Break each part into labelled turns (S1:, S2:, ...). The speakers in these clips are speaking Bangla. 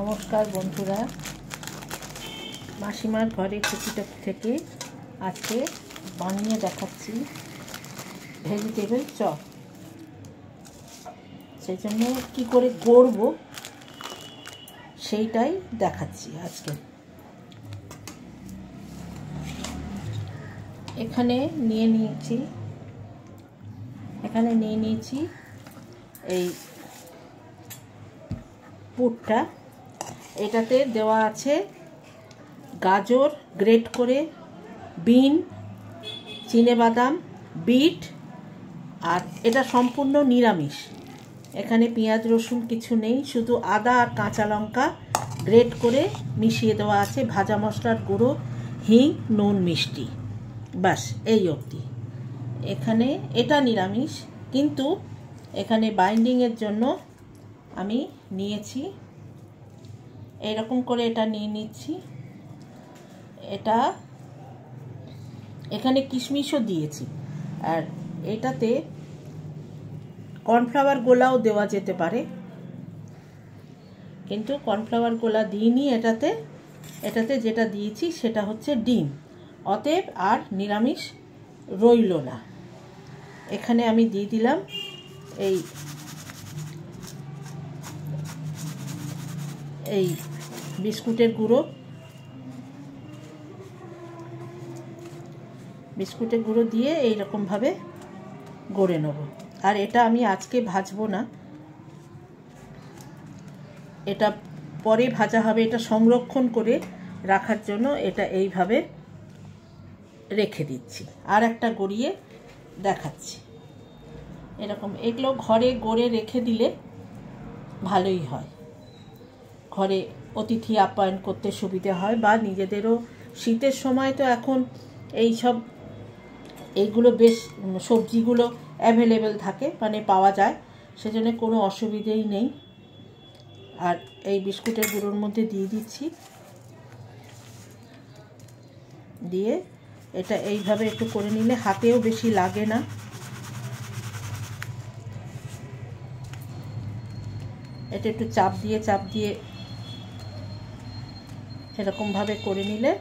S1: নমস্কার বন্ধুরা, মাসিমার ঘরে টুকিটাকি থেকে আজকে বানিয়ে দেখাচ্ছি ভেজিটেবল চপ। সেই জন্য কী করে গড়ব সেইটাই দেখাচ্ছি আজকে। এখানে নিয়ে নিয়েছি এই পুরটা। এটাতে দেওয়া আছে গাজর গ্রেট করে, বিন, চিনেবাদাম, বিট, আর এটা সম্পূর্ণ নিরামিষ। এখানে পেঁয়াজ রসুন কিছু নেই, শুধু আদা আর কাঁচা লঙ্কা গ্রেট করে মিশিয়ে দেওয়া আছে, ভাজা মশলার গুঁড়ো, হিং, নুন, মিষ্টি, বাস এই অবধি। এখানে এটা নিরামিষ, কিন্তু এখানে বাইন্ডিংয়ের জন্য আমি নিয়েছি এরকম করে, এটা নিয়ে নিচ্ছি। এটা এখানে কিশমিশও দিয়েছি, আর এটাতে কর্নফ্লাওয়ার গোলাও দেওয়া যেতে পারে, কিন্তু কর্নফ্লাওয়ার গোলা দিইনি। এটাতে যেটা দিয়েছি সেটা হচ্ছে ডিম, অতএব আর নিরামিষ রইল না। এখানে আমি দিয়ে দিলাম এই বিস্কুটের গুঁড়ো দিয়ে এইরকমভাবে গড়ে নেব। আর এটা আমি আজকে ভাজবো না, এটা পরে ভাজা হবে। এটা সংরক্ষণ করে রাখার জন্য এটা এইভাবে রেখে দিচ্ছি। আর একটা গড়িয়ে দেখাচ্ছি। এগুলো ঘরে গড়ে রেখে দিলে ভালোই হয়, ঘরে অতিথি আপ্যায়ন করতে সুবিধে হয়, বা নিজেদেরও শীতের সময় তো এখন এইগুলো বেশ সবজিগুলো অ্যাভেলেবেল থাকে, মানে পাওয়া যায়, সেজন্য কোনো অসুবিধেই নেই। আর এই বিস্কুটের গুঁড়োর মধ্যে দিয়ে দিচ্ছি, দিয়ে এটা এইভাবে একটু করে নিলে হাতেও বেশি লাগে না। এটা একটু চাপ দিয়ে এরকমভাবে করে নিলে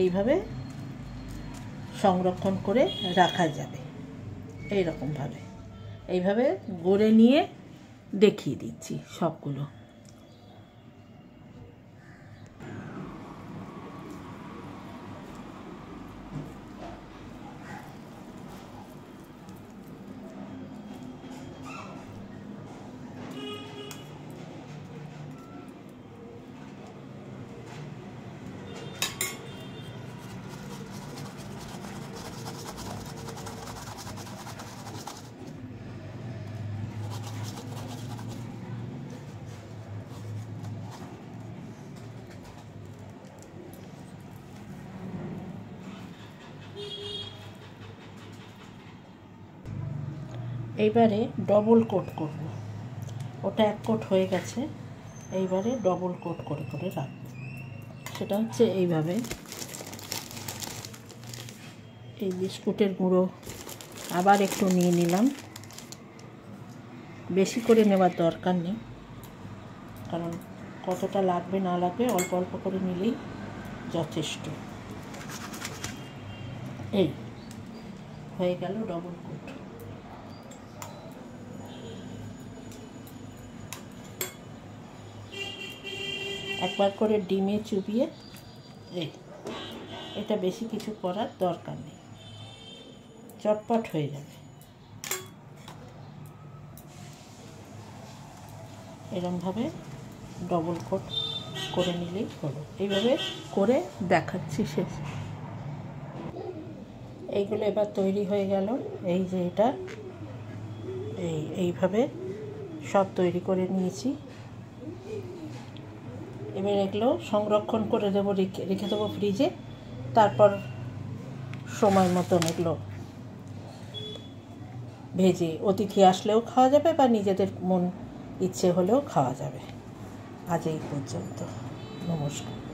S1: এইভাবে সংরক্ষণ করে রাখা যাবে। এইভাবে গড়ে নিয়ে দেখিয়ে দিচ্ছি সবগুলো। এইবারে ডবল কোট করব। ওটা এক কোট হয়ে গেছে, এইবারে ডবল কোট করে রাখব। সেটা হচ্ছে এইভাবে এই বিস্কুটের গুঁড়ো আবার একটু নিয়ে নিলাম। বেশি করে নেওয়ার দরকার নেই, কারণ কতটা লাগবে না লাগবে অল্প অল্প করে নিলেই যথেষ্ট। এই হয়ে গেল ডবল কোট। একবার করে ডিমে চুবিয়ে এটা বেশি কিছু করার দরকার নেই, চটপট হয়ে যাবে। এরমভাবে ডবল কোট করে নিলেই হলো। এইভাবে করে দেখাচ্ছি শেষ। এইগুলো এবার তৈরি হয়ে গেল। এই যে এটা এইভাবে সব তৈরি করে নিয়েছি। এবার এগুলো সংরক্ষণ করে দেবো, রেখে দেবো ফ্রিজে। তারপর সময় মতন এগুলো ভেজে অতিথি আসলেও খাওয়া যাবে, বা নিজেদের মন ইচ্ছে হলেও খাওয়া যাবে। আজ এই পর্যন্ত, নমস্কার।